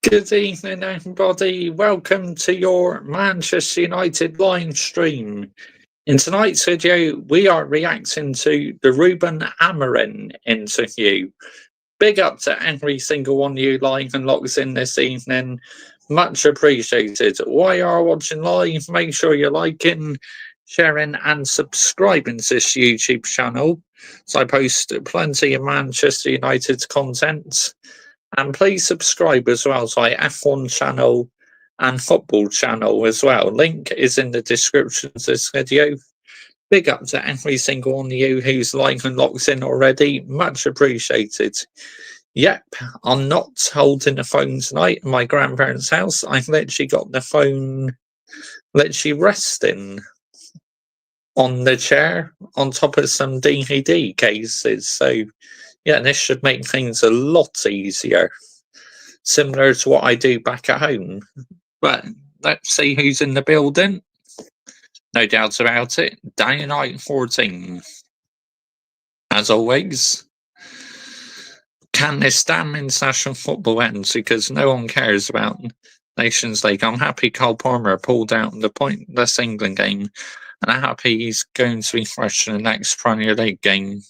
Good evening, everybody. Welcome to your Manchester United live stream. In tonight's video, we are reacting to the Ruben Amorim interview. Big up to every single one of you live and logs in this evening. Much appreciated. While you are watching live, make sure you're liking, sharing, and subscribing to this YouTube channel. So I post plenty of Manchester United content. And please subscribe as well to my F1 channel and football channel as well. Link is in the description of this video. Big up to every single one of you who's like and locked in already. Much appreciated. Yep, I'm not holding the phone tonight in my grandparents' house. I've literally got the phone literally resting on the chair on top of some DVD cases. So, yeah, this should make things a lot easier. Similar to what I do back at home. But let's see who's in the building. No doubts about it. Day night 14. As always, can this damn international football end? Because no one cares about Nations League. I'm happy Cole Palmer pulled out the pointless England game, and I'm happy he's going to be fresh in the next Premier League game.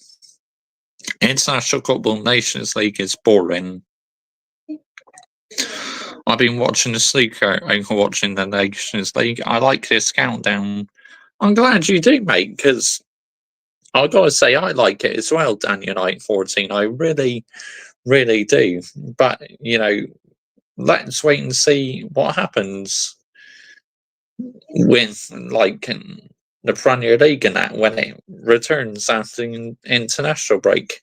International football, Nations League is boring. I've been watching the snooker over watching the Nations League. I like this countdown. I'm glad you do, mate, because I gotta say I like it as well, Dan Unite 14. I really, really do. But, you know, let's wait and see what happens with, like, the Premier League and that when it returns after the international break.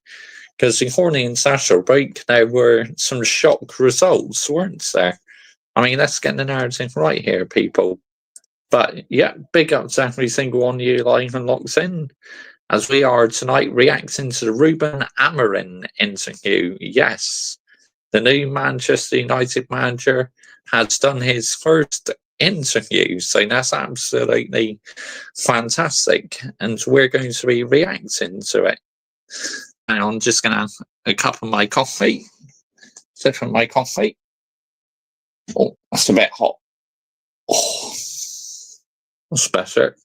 Because before the international break, there were some shock results, weren't there? I mean, let's get the narrative right here, people. But yeah, big up to every single one of you live and locks in, as we are tonight reacting to the Ruben Amorim interview. Yes, the new Manchester United manager has done his first interview, so that's absolutely fantastic, and we're going to be reacting to it. And I'm just going to have a cup of my coffee. Sip of my coffee. Oh, that's a bit hot. Oh, that's better.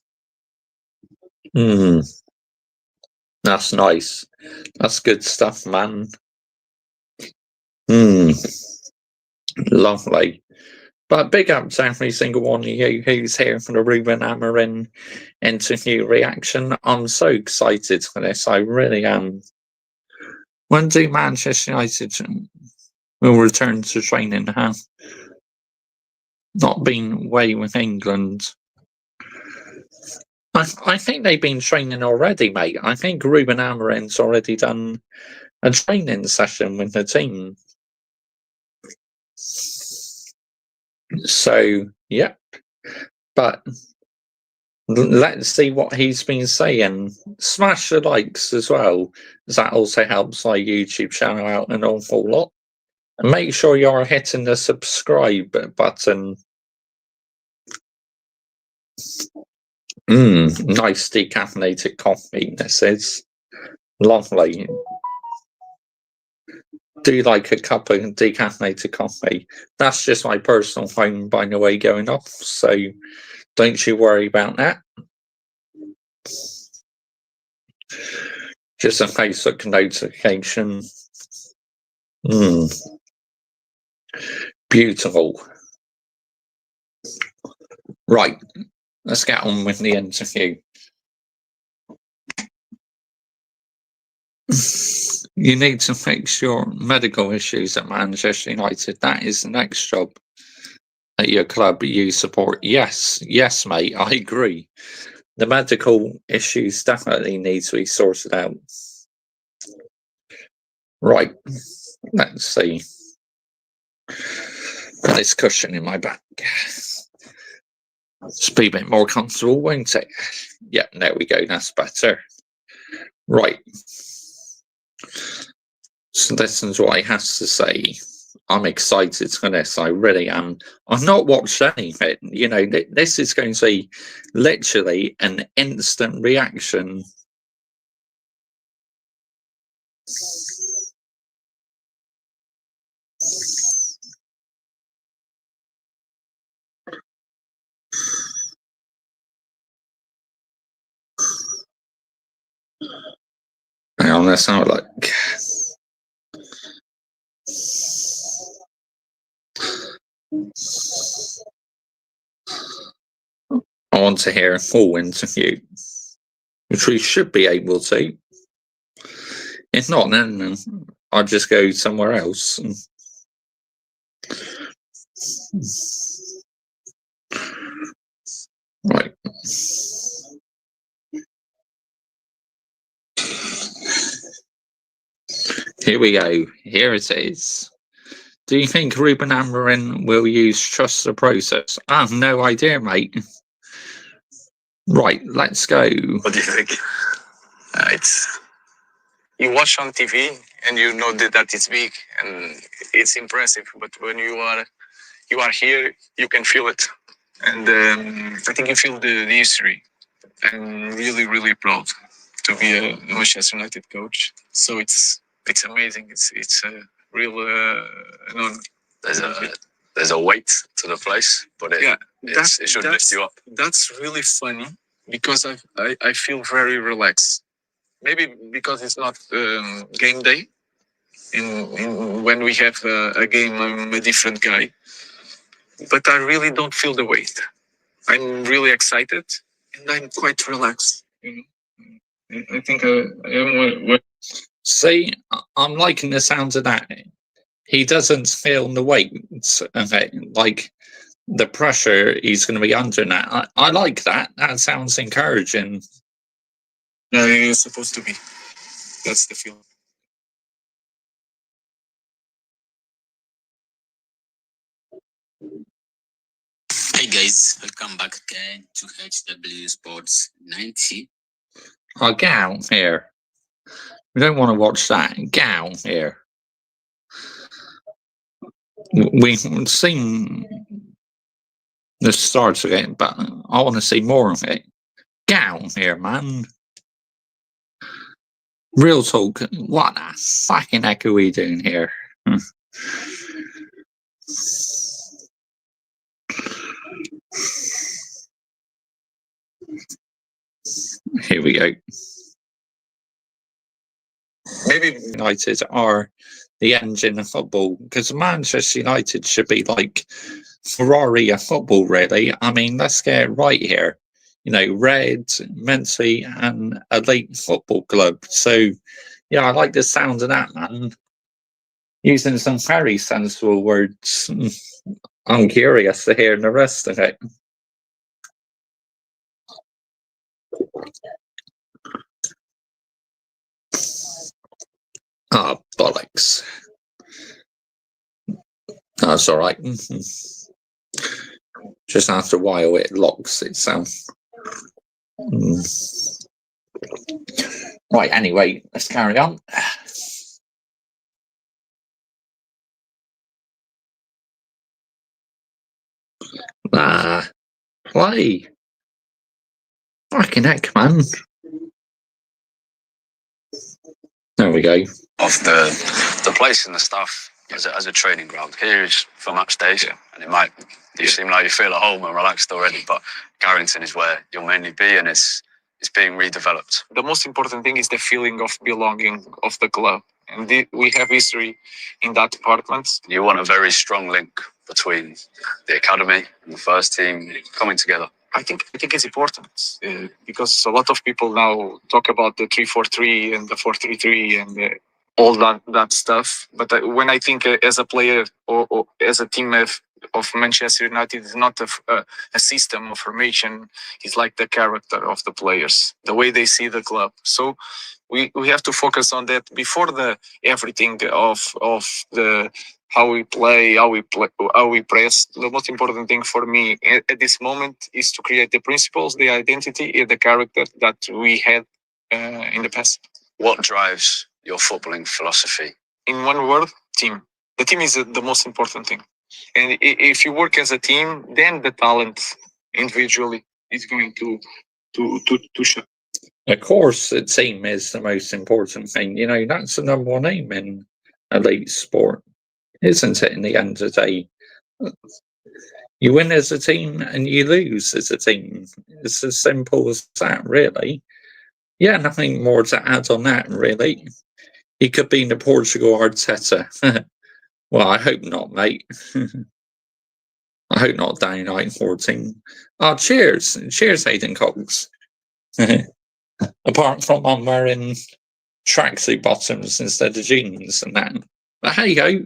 That's nice. That's good stuff, man. Lovely. But big up to every single one of you who's here for the Ruben Amorim interview reaction. I'm so excited for this. I really am. When do Manchester United will return to training? Have not been way with England. I think they've been training already, mate. I think Ruben Amorim's already done a training session with the team. So, yeah. But let's see what he's been saying. Smash the likes as well, as that also helps my YouTube channel out an awful lot. And make sure you're hitting the subscribe button. Nice decaffeinated coffee, this is. Lovely. Do you like a cup of decaffeinated coffee? That's just my personal phone, by the way, going off, so don't you worry about that. Just a Facebook notification. Beautiful. Right, let's get on with the interview. You need to fix your medical issues at Manchester United. That is the next job at your club you support. Yes, mate, I agree. The medical issues definitely need to be sorted out. Right, let's see. Put this cushion in my back. It's be a bit more comfortable, won't it? Yeah, there we go. That's better. Right. So this is what I have to say. I'm excited for this. I really am. I've not watched anything. You know, this is going to be literally an instant reaction. Hang on, let's have a look. I want to hear a full interview, which we should be able to. If not, then I'll just go somewhere else. Right. Here we go. Here it is. Do you think Ruben Amorim will use trust the process? I have no idea, mate. Right, let's go. What do you think? It's you watch on TV and you know that it's big and it's impressive, but when you are here, you can feel it, and I think you feel the history. I'm really, really proud to be a Manchester United coach. So it's amazing. It's a real an honor. There's a weight to the place, but it should lift you up. That's really funny because I feel very relaxed. Maybe because it's not game day. When we have a game, I'm a different guy. But I really don't feel the weight. I'm really excited and I'm quite relaxed. I think I am. See, I'm liking the sound of that. He doesn't feel the weight, like the pressure he's going to be under that. I like that. That sounds encouraging. No, it's supposed to be. That's the feeling. Hey guys, welcome back again to HW Sports 90. Oh, get out here. We don't want to watch that. Get out here. We've seen the start of it, but I want to see more of it. Get out here, man. Real talk. What the fucking heck are we doing here? Here we go. Maybe United are the engine of football, because Manchester United should be like Ferrari of football, really. I mean, let's get it right here. You know, red, mentally, and elite football club. So, yeah, I like the sound of that, man. Using some very sensible words. I'm curious to hear the rest of it. Ah, oh, bollocks. That's all right. Just after a while, it locks itself. Right, anyway, let's carry on. Play. Fucking heck, man. There we go. Of the place and the stuff as a training ground. Here is for match days, and it might seem like you feel at home and relaxed already, but Carrington is where you'll mainly be, and it's being redeveloped. The most important thing is the feeling of belonging of the club, and we have history in that department. You want a very strong link between the academy and the first team coming together. I think it's important because a lot of people now talk about the 3-4-3 and the 4-3-3 and all that stuff. But when I think as a player or as a team of Manchester United, is not a system of formation. It's like the character of the players, the way they see the club. So we have to focus on that before the everything of the how we play, how we press. The most important thing for me at this moment is to create the principles, the identity, and the character that we had in the past. What drives your footballing philosophy? In one word, team. The team is the most important thing. And if you work as a team, then the talent individually is going to show. Of course, the team is the most important thing. You know, that's the number one aim in elite sport, isn't it? In the end of the day, you win as a team and you lose as a team. It's as simple as that, really. Yeah, nothing more to add on that, really. He could be in the Portugal Arteta. Well, I hope not, mate. I hope not, Danny Knight 14. Oh, cheers. Cheers, Hayden Cox. Apart from I'm wearing tracksuit bottoms instead of jeans and that. But hey go.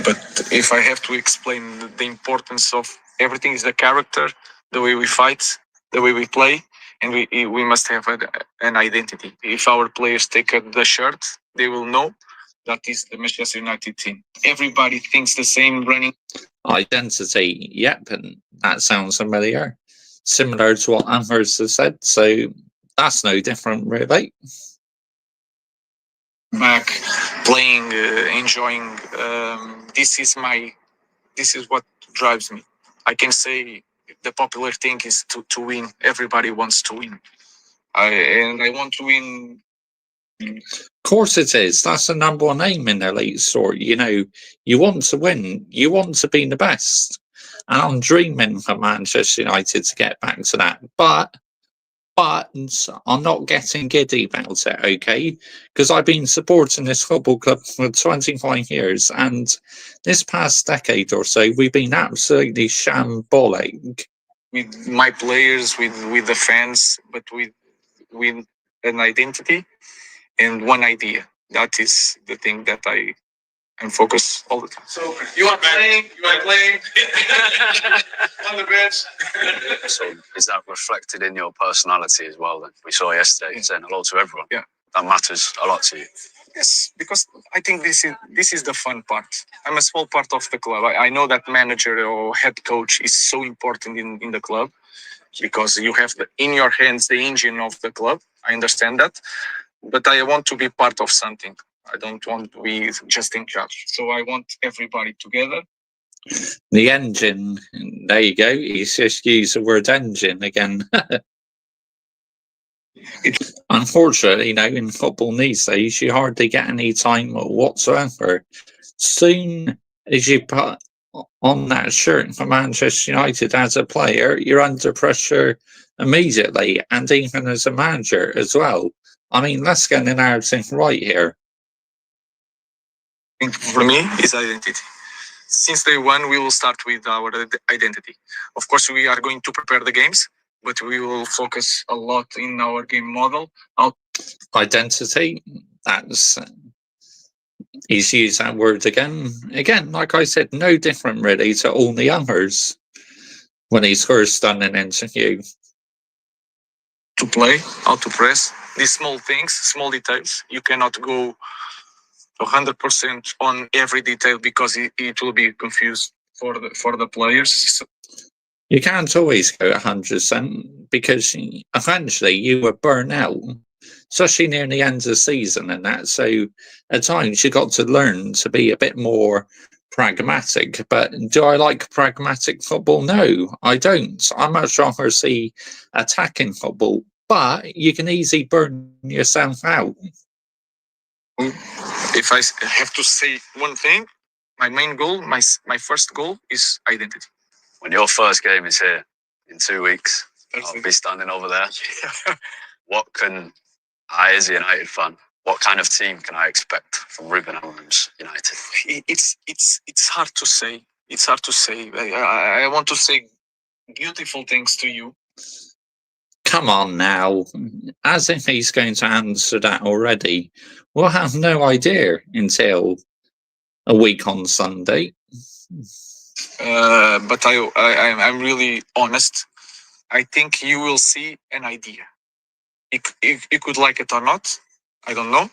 But if I have to explain the importance of everything is the character, the way we fight, the way we play, and we must have an identity. If our players take the shirt, they will know that is the Manchester United team. Everybody thinks the same running. Identity, yep, and that sounds familiar. Similar to what Amherst has said, so that's no different, really. Back, playing, enjoying. This is what drives me. I can say the popular thing is to win. Everybody wants to win. And I want to win. Of course it is. That's the number one aim in elite sport. You know, you want to win. You want to be the best. And I'm dreaming for Manchester United to get back to that. But I'm not getting giddy about it, okay? Because I've been supporting this football club for 25 years, and this past decade or so, we've been absolutely shambolic. With my players, with the fans, but with an identity and one idea. That is the thing that I'm focused all the time. So you are playing on the bench. So is that reflected in your personality as well? Then we saw yesterday saying hello to everyone. Yeah, that matters a lot to you. Yes, because I think this is the fun part. I'm a small part of the club. I know that manager or head coach is so important in the club because you have in your hands the engine of the club. I understand that, but I want to be part of something. I don't want to be just in charge. So I want everybody together. The engine, there you go. He's just used the word engine again. Unfortunately, in football these days, you hardly get any time whatsoever. Soon as you put on that shirt for Manchester United as a player, you're under pressure immediately, and even as a manager as well. I mean, let's get the narrative right here. For me, is identity. Since day one, we will start with our identity. Of course, we are going to prepare the games, but we will focus a lot in our game model. Identity, that's he's used that word again. Again, like I said, no different really to all the others when he's first done an interview. To play, how to press, these small things, small details. You cannot go 100% on every detail because it will be confused for the players. So you can't always go 100% because eventually you were burnt out, especially near the end of the season and that. So at times you got to learn to be a bit more pragmatic. But do I like pragmatic football? No, I don't. I much rather see attacking football, but you can easily burn yourself out. If I have to say one thing, my main goal, my first goal is identity. When your first game is here in 2 weeks, I'll be standing over there. What can I, as a United fan, what kind of team can I expect from Ruben Amorim's United? It's hard to say. It's hard to say. I want to say beautiful things to you. Come on now. As if he's going to answer that already. We'll have no idea until a week on Sunday. But I'm really honest. I think you will see an idea. If you could like it or not, I don't know.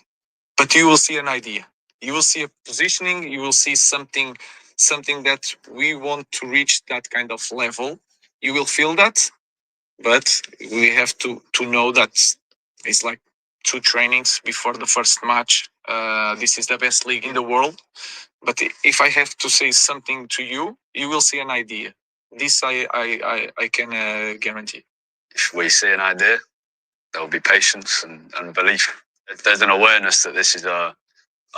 But you will see an idea. You will see a positioning. You will see something that we want to reach that kind of level. You will feel that, but we have to know that it's like 2 trainings before the first match. This is the best league in the world. But if I have to say something to you, you will see an idea. This I can guarantee. If we see an idea, there will be patience and belief. There's an awareness that this is a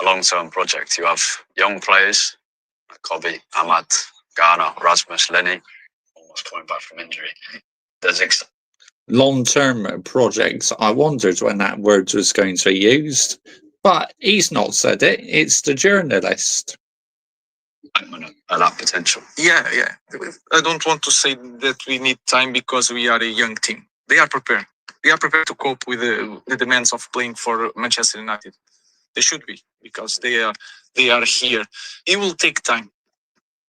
long-term project. You have young players like Kobe, Ahmad, Ghana, Rasmus, Lenny, almost coming back from injury. There's long-term projects. I wondered when that word was going to be used, but he's not said it. It's the journalist. at that potential. Yeah, yeah. I don't want to say that we need time because we are a young team. They are prepared. They are prepared to cope with the demands of playing for Manchester United. They should be, because they are here. It will take time,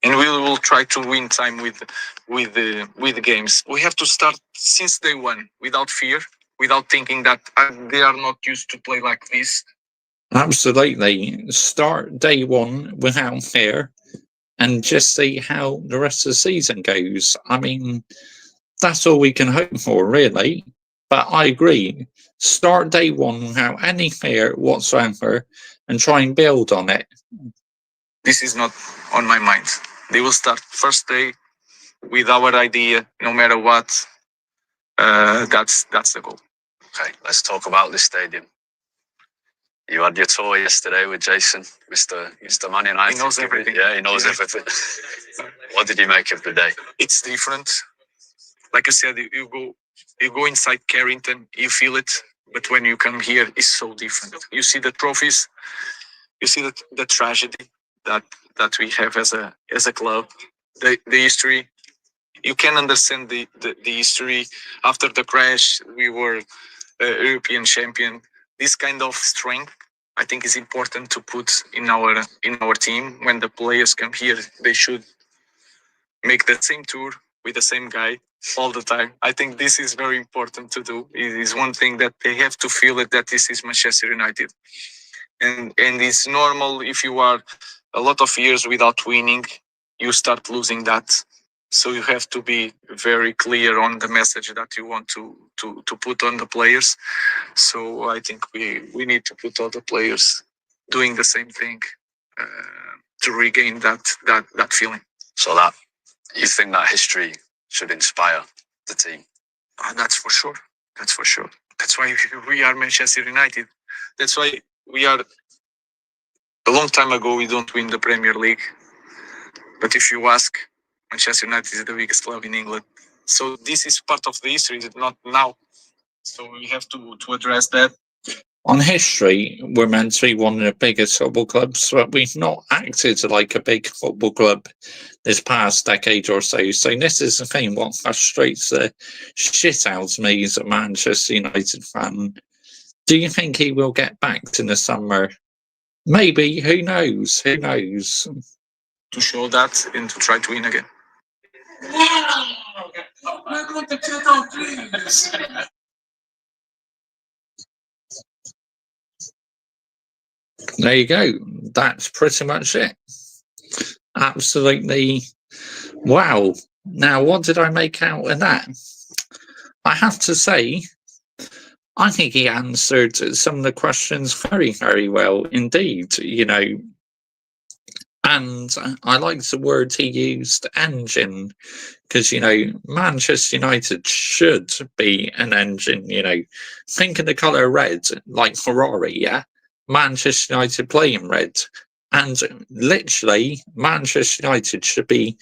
and we will try to win time with the games. We have to start since day one, without fear, without thinking that they are not used to play like this. Absolutely. Start day one without fear and just see how the rest of the season goes. I mean, that's all we can hope for, really. But I agree. Start day one without any fear whatsoever and try and build on it. This is not on my mind. They will start first day with our idea, no matter what. That's the goal. Okay, let's talk about this stadium. You had your tour yesterday with Jason, Mr. Man United. He knows everything. Yeah, he knows everything. What did you make of the day? It's different. Like I said, you go inside Carrington, you feel it. But when you come here, it's so different. You see the trophies, you see the tragedy that we have as a club, the history. You can understand the history. After the crash, we were European champion. This kind of strength, I think, is important to put in our team. When the players come here, they should make the same tour with the same guy all the time. I think this is very important to do. It is one thing that they have to feel it, that this is Manchester United, and it's normal. If you are a lot of years without winning, you start losing that. So you have to be very clear on the message that you want to put on the players. So I think we need to put all the players doing the same thing to regain that feeling. So that you think that history should inspire the team? That's for sure. That's for sure. That's why we are Manchester United. That's why we are. A long time ago, we don't win the Premier League. But if you ask, Manchester United is the biggest club in England. So this is part of the history, not now. So we have to address that. On history, we're meant to be one of the biggest football clubs, but we've not acted like a big football club this past decade or so. So this is the thing, what frustrates the shit out of me as a Manchester United fan. Do you think he will get backed in the summer? Maybe, who knows? Who knows? To show that and to try to win again. We're going to get on, please. There you go. That's pretty much it. Absolutely. Wow. Now, what did I make out of that? I have to say, I think he answered some of the questions very, very well indeed, you know. And I liked the word he used, engine, because, you know, Manchester United should be an engine, you know. Think of the colour red, like Ferrari, yeah? Manchester United playing red. And literally, Manchester United should be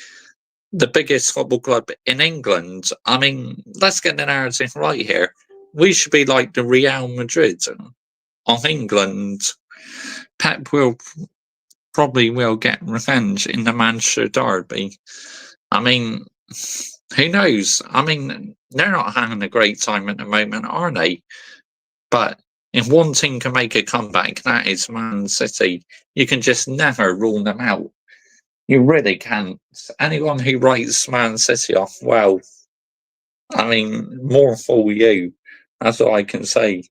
the biggest football club in England. I mean, let's get the narrative right here. We should be like the Real Madrid of England. Pep probably will get revenge in the Manchester derby. I mean, who knows? I mean, they're not having a great time at the moment, are they? But if one team can make a comeback, that is Man City. You can just never rule them out. You really can't. Anyone who writes Man City off, well, I mean, more for you. That's all I can say.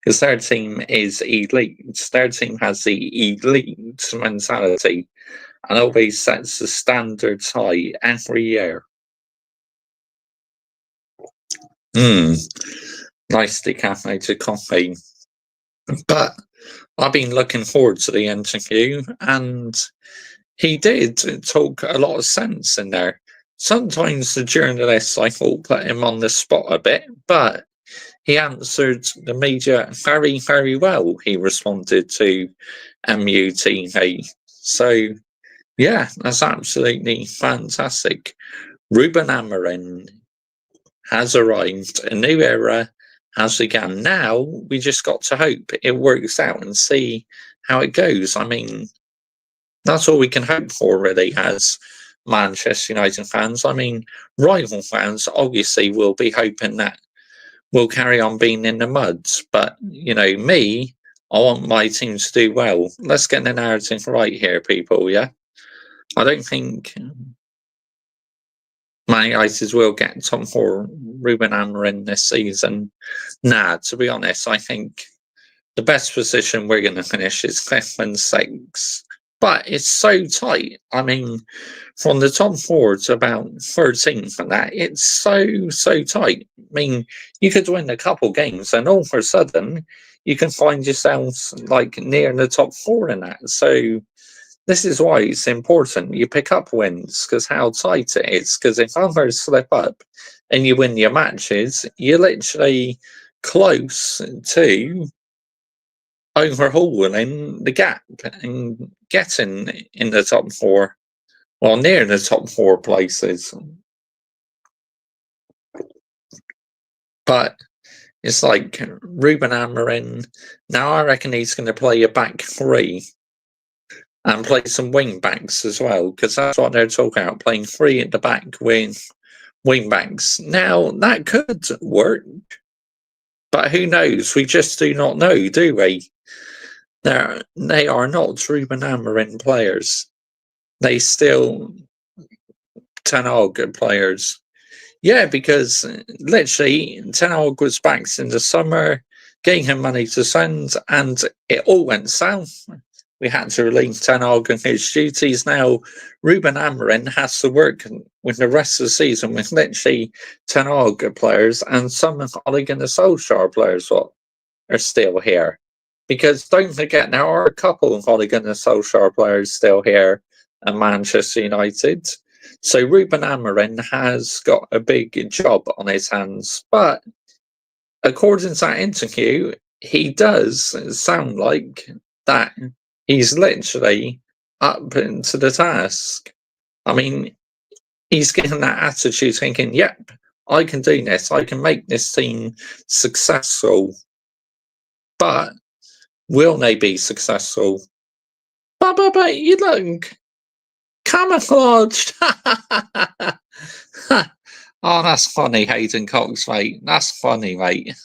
Because their team is elite. Their team has the elite mentality and always sets the standards high every year. Nice decaffeinated coffee. But I've been looking forward to the interview, and he did talk a lot of sense in there. Sometimes the journalists, I thought, put him on the spot a bit, but he answered the media very, very well. He responded to MUTV. So, yeah, that's absolutely fantastic. Ruben Amorim, has arrived. A new era has begun. Now we just got to hope it works out and see how it goes. I mean, that's all we can hope for, really, as Manchester United fans. I mean, rival fans obviously will be hoping that we'll carry on being in the muds. But, you know, me, I want my team to do well. Let's get the narrative right here, people, yeah? I don't think Man United will get top four Ruben Amorim this season. Nah, to be honest, I think the best position we're going to finish is 5th and 6th. But it's so tight. I mean, from the top 4 to about 13th and that, it's so tight. I mean, you could win a couple games and all of a sudden you can find yourselves like near the top 4 in that. So this is why it's important you pick up wins, because how tight it is. Because if others slip up and you win your matches, you're literally close to overhauling the gap and getting in the top 4, well, near the top 4 places. But it's like Ruben Amorim, now I reckon he's going to play a back 3 and play some wing backs as well, because that's what they're talking about, playing 3 at the back with wing backs. Now, that could work, but who knows? We just do not know, do we? They are not Ruben Amorim players. They still Ten Hag players. Yeah, because literally Ten Hag was back in the summer, getting him money to send, and it all went south. We had to relieve Ten Hag and his duties. Now, Ruben Amorim has to work with the rest of the season with literally Ten Hag players and some Ole Gunnar Solskjaer players what are still here. Because don't forget, there are a couple of Ole Gunnar Solskjaer players still here at Manchester United. So Ruben Amorim has got a big job on his hands. But according to that interview, he does sound like that he's literally up to the task. I mean, he's given that attitude thinking, yep, I can do this. I can make this team successful. But will they be successful? But you look camouflaged. Oh, that's funny, Hayden Cox, mate. That's funny, mate.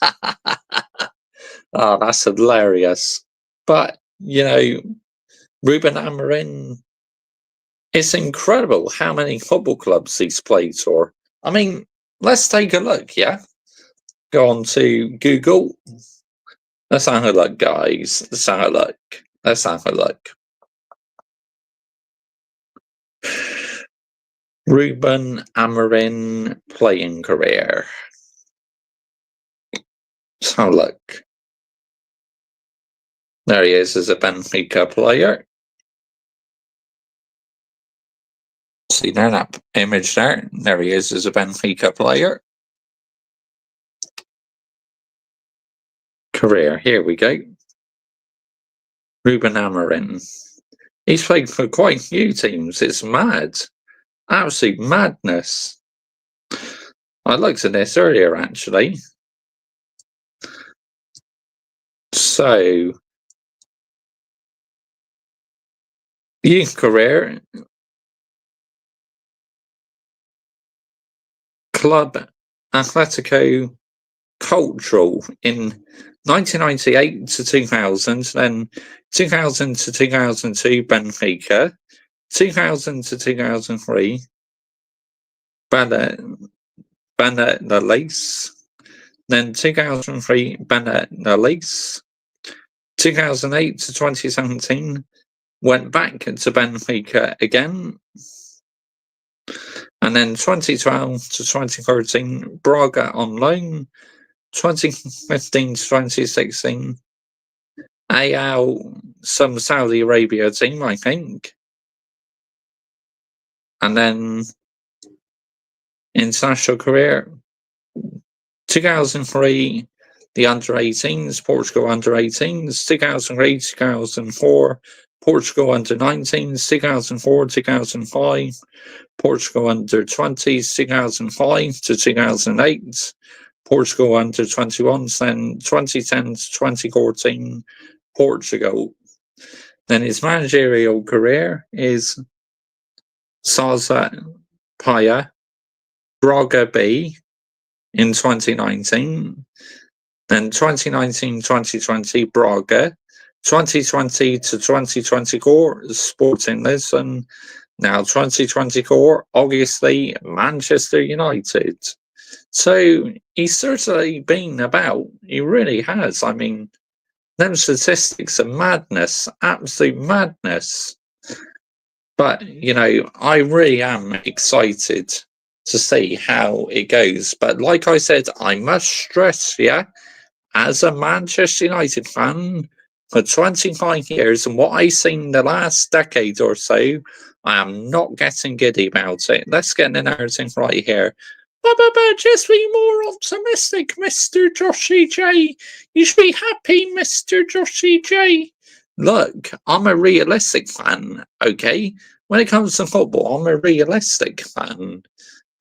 Oh, that's hilarious. But, you know, Ruben Amorim, it's incredible how many football clubs he's played for. I mean, let's take a look, yeah? Go on to Google. Let's have a look, guys. Let's have a look. Let's have a look. Ruben Amorim playing career. Let's have a look. There he is as a Benfica player. See there, that image there? There he is as a Benfica player. Career, here we go. Ruben Amorim. He's played for quite a few teams. It's mad. Absolute madness. I looked at this earlier, actually. So, youth career, Club Atletico Cultural in 1998 to 2000, then 2000 to 2002 Benfica, 2000 to 2003 Benetlace, then 2003 Benetlace, 2008 to 2017 went back to Benfica again, and then 2012 to 2013 Braga on loan, 2015 to 2016 some Saudi Arabia team, I think, and then international career 2003 the under 18s, Portugal under 18s, 2003 2004 Portugal under 19s, 2004, 2005. Portugal under 20s, 2005 to 2008. Portugal under 21s, then 2010 to 2014, Portugal. Then his managerial career is Salsa Paya, Braga B in 2019, then 2019-2020 Braga, 2020 to 2024 Sporting Lisbon, now 2024 obviously Manchester United. So he's certainly been about. He really has. I mean, them statistics are madness, absolute madness. But, I really am excited to see how it goes. But like I said, I must stress, as a Manchester United fan for 25 years and what I've seen the last decade or so, I am not getting giddy about it. Let's get the narrative right here. But just be more optimistic, Mr. Joshy J. You should be happy, Mr. Joshy J. Look, I'm a realistic fan, okay? When it comes to football, I'm a realistic fan.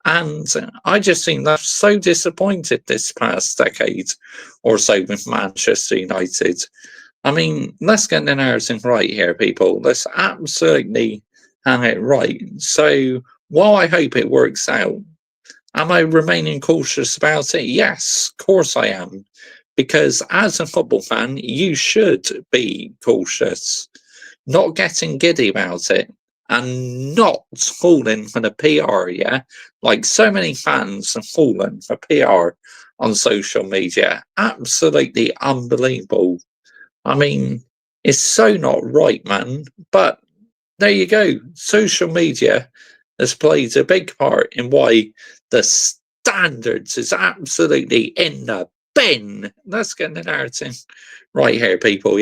And I just seem left so disappointed this past decade or so with Manchester United. I mean, let's get the narrative right here, people. Let's absolutely hang it right. So, while I hope it works out, am I remaining cautious about it? Yes, of course I am. Because as a football fan, you should be cautious, not getting giddy about it, and not falling for the PR, like so many fans have fallen for PR on social media. Absolutely unbelievable. I mean, it's so not right, man. But there you go. Social media has played a big part in why the standards is absolutely in the bin. Let's get the narrative right here, people,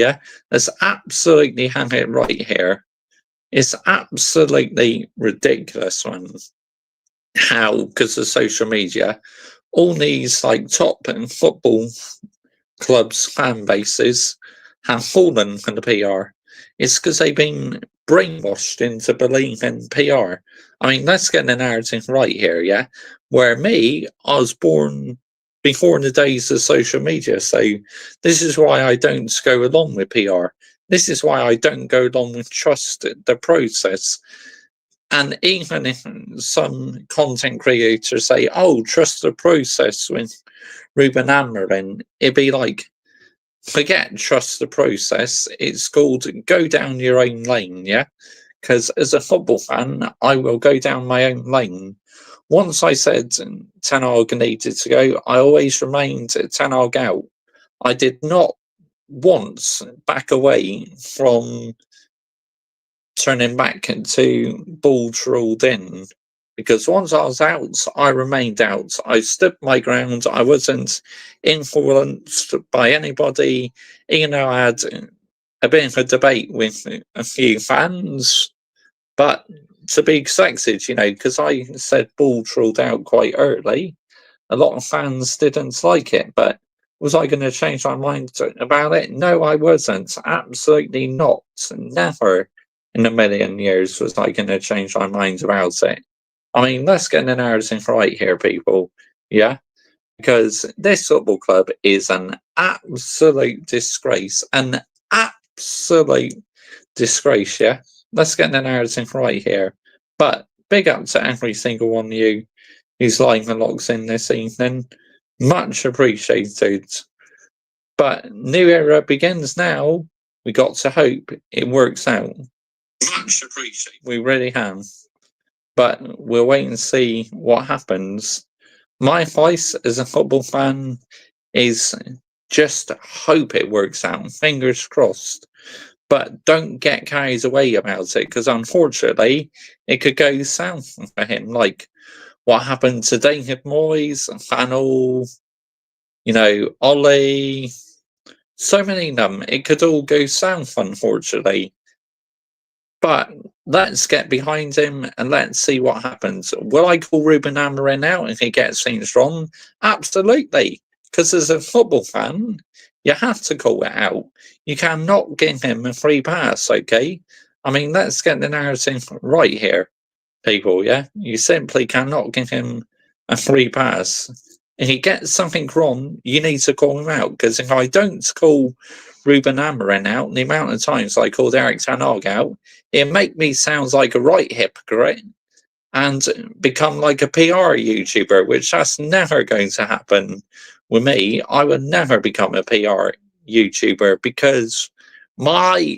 Let's absolutely have it right here. It's absolutely ridiculous, man. How, because of social media, all these like top football clubs' fan bases have fallen from the PR. It's because they've been brainwashed into believing PR. I mean, let's get the narrative right here, Where me, I was born before the days of social media, so this is why I don't go along with PR. This is why I don't go along with trust the process. And even if some content creators say, oh, trust the process with Ruben Amorim, it'd be like, forget trust the process. It's called go down your own lane, Because as a football fan, I will go down my own lane. Once I said Ten Hag needed to go, I always remained Ten Hag out. I did not once back away from turning back to balls ruled in, because once I was out, I remained out. I stood my ground. I wasn't influenced by anybody, even though I had a bit of a debate with a few fans. But to be expected, because I said balls ruled out quite early, a lot of fans didn't like it. But was I going to change my mind about it? No, I wasn't. Absolutely not. Never in a million years was I going to change my mind about it. I mean, let's get the narrative right here, people. Because this football club is an absolute disgrace. An absolute disgrace, Let's get the narrative right here. But big up to every single one of you who's live and logs in this evening. Much appreciated. But new era begins now. We got to hope it works out. Much appreciated. We really have. But we'll wait and see what happens. My advice as a football fan is just hope it works out. Fingers crossed. But don't get carried away about it, because unfortunately it could go south for him. Like what happened to David Moyes, Fanel, Ollie, so many of them. It could all go south, unfortunately. But let's get behind him and let's see what happens. Will I call Ruben Amorim out if he gets things wrong? Absolutely. Because as a football fan, You have to call it out. You cannot give him a free pass, okay? I mean, let's get the narrative right here, people, yeah? You simply cannot give him a free pass. If he gets something wrong, you need to call him out, because if I don't call Ruben Amorim out, the amount of times I called Eric Ten Hag out, it make me sound like a right hypocrite and become like a PR YouTuber, which that's never going to happen with me. I would never become a PR YouTuber because my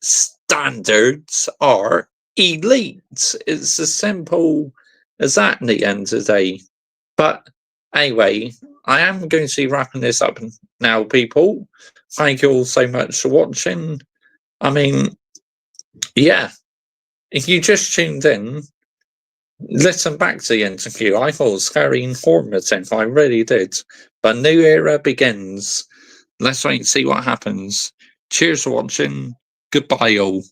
standards are elite. It's as simple as that in the end of the day. But anyway, I am going to be wrapping this up now, people. Thank you all so much for watching. I mean, yeah, if you just tuned in, listen back to the interview. I thought it was very informative. I really did. But a new era begins. Let's wait and see what happens. Cheers for watching. Goodbye, all.